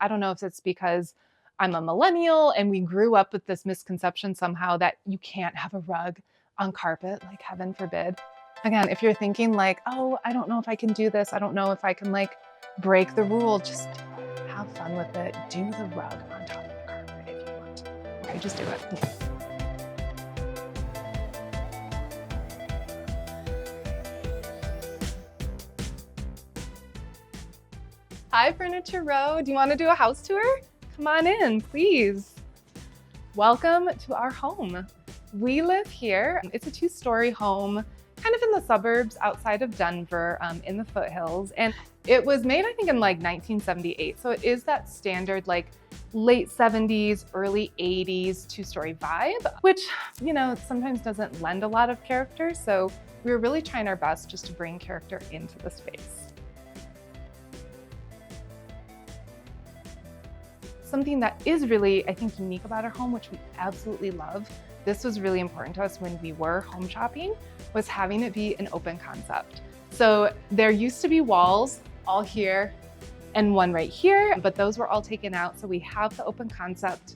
I don't know if it's because I'm a millennial and we grew up with this misconception somehow that you can't have a rug on carpet, like heaven forbid. Again, if you're thinking like, oh, I don't know if I can do this, I don't know if I can like break the rule, just have fun with it. Do the rug on top of the carpet if you want. Okay, just do it. Hi, Furniture Row. Do you want to do a house tour? Come on in, please. Welcome to our home. We live here. It's a 2-story home, kind of in the suburbs outside of Denver, in the foothills. And it was made, I think, in like 1978. So it is that standard, like late 70s, early 80s 2-story vibe, which, you know, sometimes doesn't lend a lot of character. So we were really trying our best just to bring character into the space. Something that is really, I think, unique about our home, which we absolutely love, this was really important to us when we were home shopping, was having it be an open concept. So there used to be walls all here and one right here, but those were all taken out. So we have the open concept,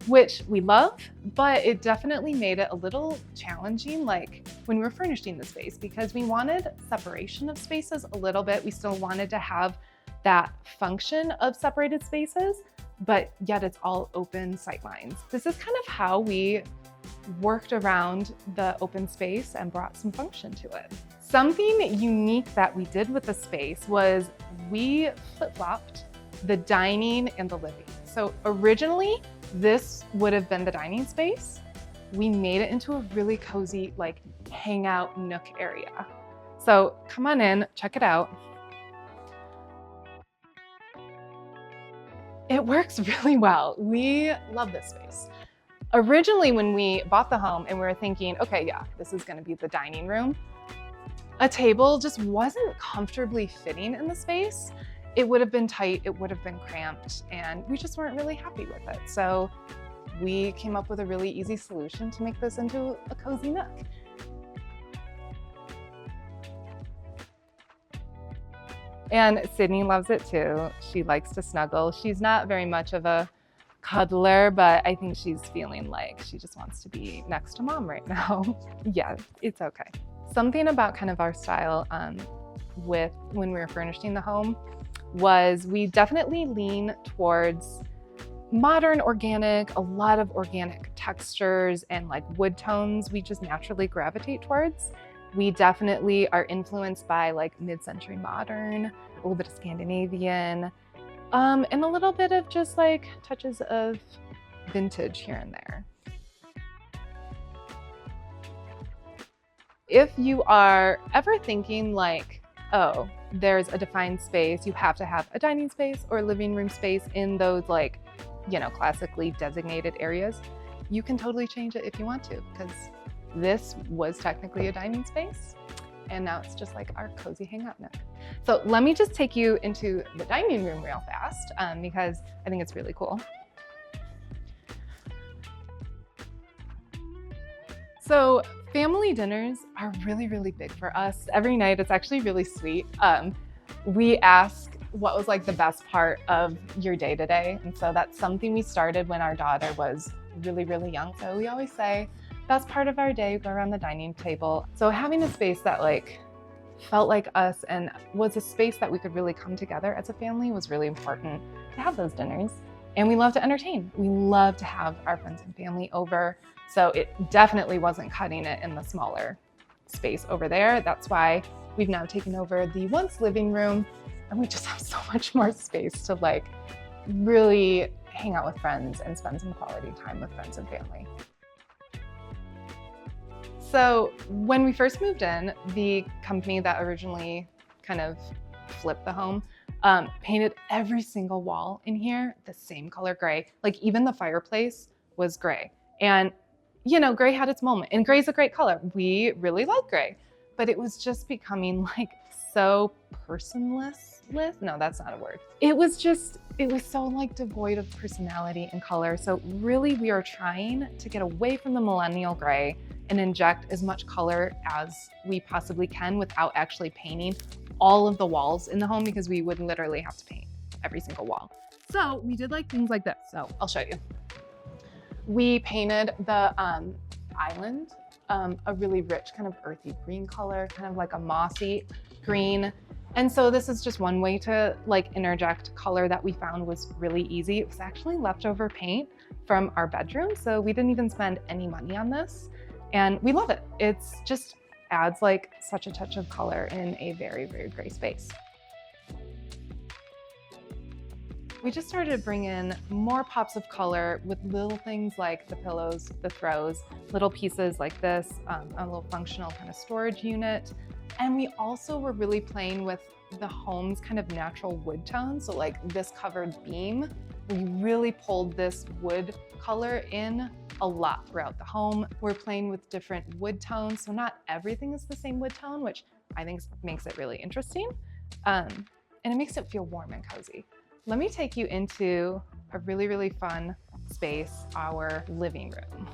which we love, but it definitely made it a little challenging, like when we were furnishing the space, because we wanted separation of spaces a little bit. We still wanted to have that function of separated spaces, but yet it's all open sight lines. This is kind of how we worked around the open space and brought some function to it. Something unique that we did with the space was we flip-flopped the dining and the living. So originally, this would have been the dining space. We made it into a really cozy, like, hangout nook area. So come on in, check it out. It works really well. We love this space. Originally, when we bought the home and we were thinking, okay, yeah, this is gonna be the dining room, a table just wasn't comfortably fitting in the space. It would have been tight, it would have been cramped, and we just weren't really happy with it. So we came up with a really easy solution to make this into a cozy nook. And Sydney loves it too. She likes to snuggle. She's not very much of a cuddler, but I think she's feeling like she just wants to be next to mom right now. Yeah, it's okay. Something about kind of our style with when we were furnishing the home was we definitely lean towards modern organic, a lot of organic textures and like wood tones we just naturally gravitate towards. We definitely are influenced by like mid-century modern, a little bit of Scandinavian, and a little bit of just like touches of vintage here and there. If you are ever thinking like, oh, there's a defined space, you have to have a dining space or a living room space in those like, you know, classically designated areas, you can totally change it if you want to, because this was technically a dining space, and now it's just like our cozy hangout nook. So let me just take you into the dining room real fast because I think it's really cool. So family dinners are really, really big for us. Every night, it's actually really sweet. We ask what was like the best part of your day today. And so that's something we started when our daughter was really, really young. So we always say, best part of our day, go around the dining table. So having a space that like felt like us and was a space that we could really come together as a family was really important to have those dinners. And we love to entertain. We love to have our friends and family over. So it definitely wasn't cutting it in the smaller space over there. That's why we've now taken over the once living room, and we just have so much more space to like really hang out with friends and spend some quality time with friends and family. So when we first moved in, the company that originally kind of flipped the home painted every single wall in here the same color gray. Like even the fireplace was gray. And you know, gray had its moment, and gray's a great color. We really like gray, but it was just becoming like so personless. No, that's not a word. It was so like devoid of personality and color. So really we are trying to get away from the millennial gray and inject as much color as we possibly can without actually painting all of the walls in the home, because we would literally have to paint every single wall. So we did like things like this. So I'll show you. We painted the island a really rich kind of earthy green color, kind of like a mossy green. And so this is just one way to like interject color that we found was really easy. It was actually leftover paint from our bedroom. So we didn't even spend any money on this and we love it. It's just adds like such a touch of color in a very, very gray space. We just started to bring in more pops of color with little things like the pillows, the throws, little pieces like this, a little functional kind of storage unit. And we also were really playing with the home's kind of natural wood tone. So like this covered beam, we really pulled this wood color in a lot throughout the home. We're playing with different wood tones. So not everything is the same wood tone, which I think makes it really interesting. And it makes it feel warm and cozy. Let me take you into a really, really fun space, our living room.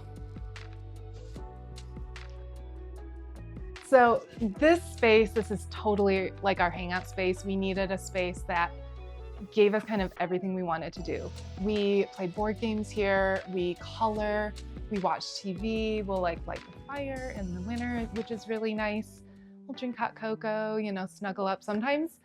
So this space, this is totally like our hangout space. We needed a space that gave us kind of everything we wanted to do. We played board games here, we color, we watch TV, we'll like light the fire in the winter, which is really nice. We'll drink hot cocoa, you know, snuggle up. Sometimes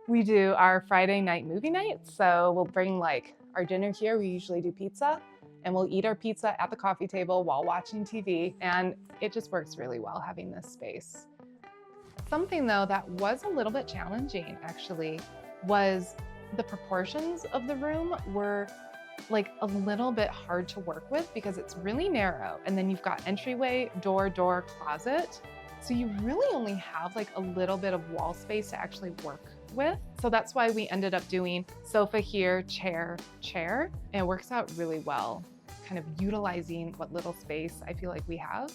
we do our Friday night movie night. So we'll bring like our dinner here. We usually do pizza and we'll eat our pizza at the coffee table while watching TV. And it just works really well having this space. Something though that was a little bit challenging actually was the proportions of the room were like a little bit hard to work with because it's really narrow. And then you've got entryway, door, closet. So you really only have like a little bit of wall space to actually work with. So that's why we ended up doing sofa here, chair, and it works out really well, kind of utilizing what little space I feel like we have.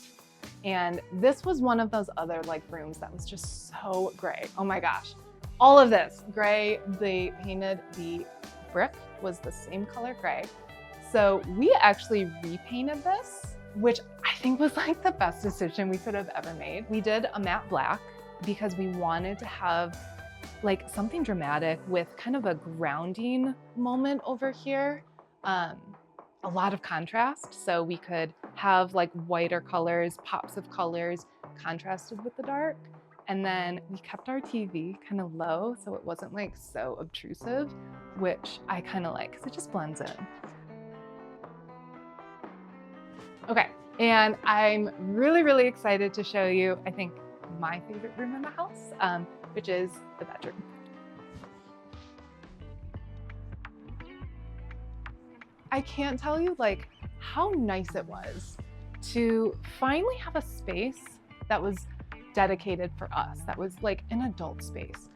And this was one of those other like rooms that was just so gray. Oh my gosh, all of this gray. They painted the brick was the same color gray. So we actually repainted this, which I think was like the best decision we could have ever made. We did a matte black because we wanted to have like something dramatic with kind of a grounding moment over here. A lot of contrast, so we could have like whiter colors, pops of colors contrasted with the dark. And then we kept our TV kind of low so it wasn't like so obtrusive, which I kind of like because it just blends in. Okay, and I'm really, really excited to show you, I think, my favorite room in the house, which is the bedroom. I can't tell you like how nice it was to finally have a space that was dedicated for us, that was like an adult space.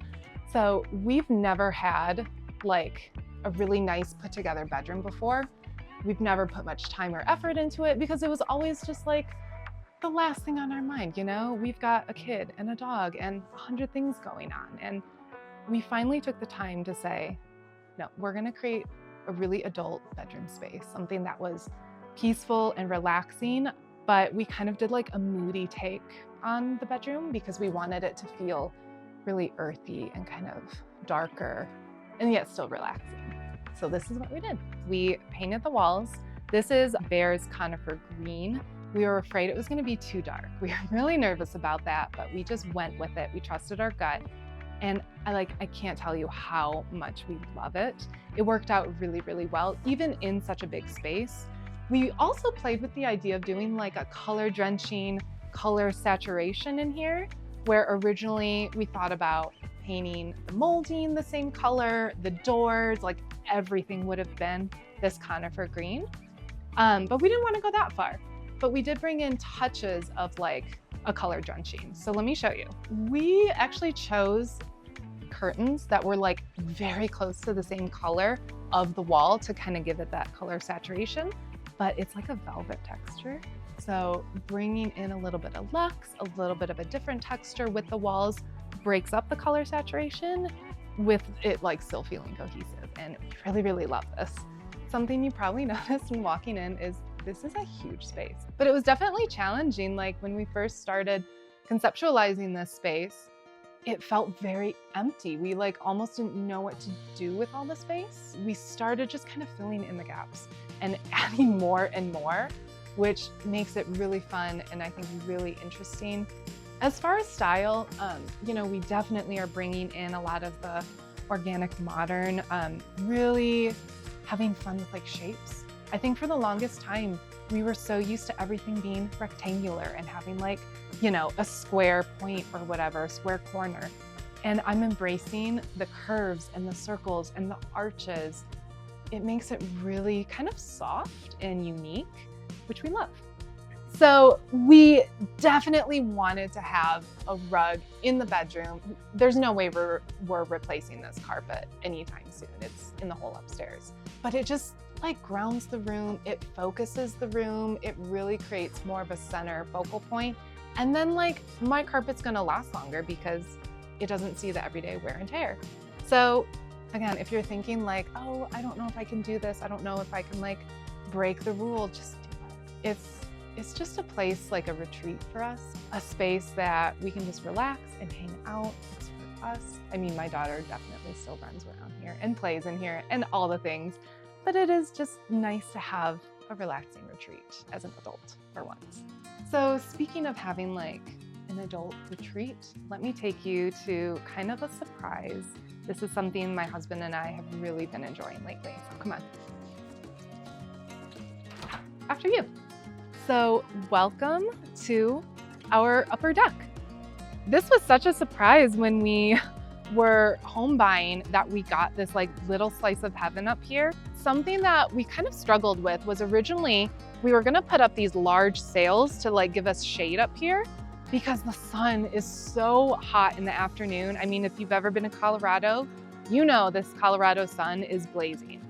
So we've never had like a really nice put together bedroom before. We've never put much time or effort into it because it was always just like the last thing on our mind, you know? We've got a kid and a dog and 100 things going on. And we finally took the time to say, no, we're gonna create a really adult bedroom space, something that was peaceful and relaxing, but we kind of did like a moody take on the bedroom because we wanted it to feel really earthy and kind of darker and yet still relaxing. So this is what we did. We painted the walls. This is Bear's conifer green. We were afraid it was going to be too dark. We were really nervous about that, but we just went with it. We trusted our gut. And I can't tell you how much we love it. It worked out really, really well, even in such a big space. We also played with the idea of doing like a color drenching, color saturation in here, where originally we thought about painting the molding the same color, the doors, like everything would have been this conifer green. But we didn't want to go that far. But we did bring in touches of like a color drenching. So let me show you. We actually chose curtains that were like very close to the same color of the wall to kind of give it that color saturation, but it's like a velvet texture. So bringing in a little bit of luxe, a little bit of a different texture with the walls breaks up the color saturation with it like still feeling cohesive. And we really, really love this. Something you probably noticed when walking in is this is a huge space, but it was definitely challenging. Like when we first started conceptualizing this space, it felt very empty. We like almost didn't know what to do with all the space. We started just kind of filling in the gaps and adding more and more, which makes it really fun and I think really interesting. As far as style, we definitely are bringing in a lot of the organic modern, really having fun with like shapes. I think for the longest time, we were so used to everything being rectangular and having like, a square point or whatever, a square corner. And I'm embracing the curves and the circles and the arches. It makes it really kind of soft and unique, which we love. So we definitely wanted to have a rug in the bedroom. There's no way we're replacing this carpet anytime soon. It's in the whole upstairs. But it just like grounds the room, it focuses the room, it really creates more of a center focal point. And then like my carpet's gonna last longer because it doesn't see the everyday wear and tear. So again, if you're thinking like, oh, I don't know if I can do this, I don't know if I can like break the rule, just do it. It's just a place like a retreat for us, a space that we can just relax and hang out. It's for us. I mean, my daughter definitely still runs around here and plays in here and all the things, but it is just nice to have a relaxing retreat as an adult for once. So speaking of having like an adult retreat, let me take you to kind of a surprise. This is something my husband and I have really been enjoying lately. So come on. After you. So welcome to our upper deck. This was such a surprise when we were home buying that we got this like little slice of heaven up here. Something that we kind of struggled with was originally we were gonna put up these large sails to like give us shade up here because the sun is so hot in the afternoon. I mean, if you've ever been to Colorado, you know this Colorado sun is blazing.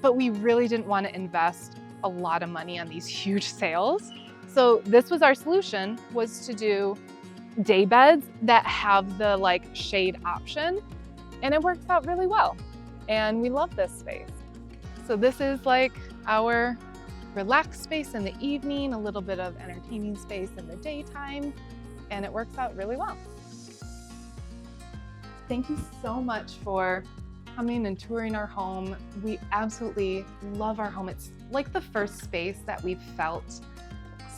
But we really didn't want to invest a lot of money on these huge sails. So this was our solution, was to do day beds that have the like shade option, and it works out really well. And we love this space. So this is like our relaxed space in the evening, a little bit of entertaining space in the daytime, and it works out really well. Thank you so much for coming and touring our home. We absolutely love our home. It's like the first space that we've felt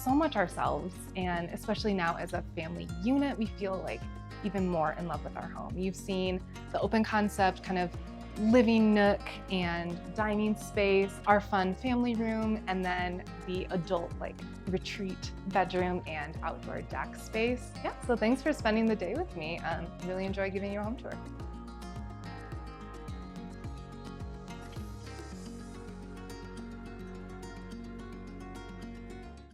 so much ourselves, and especially now as a family unit, we feel like even more in love with our home. You've seen the open concept kind of living nook and dining space, our fun family room, and then the adult like retreat bedroom and outdoor deck space. Yeah, so thanks for spending the day with me. Really enjoy giving you a home tour.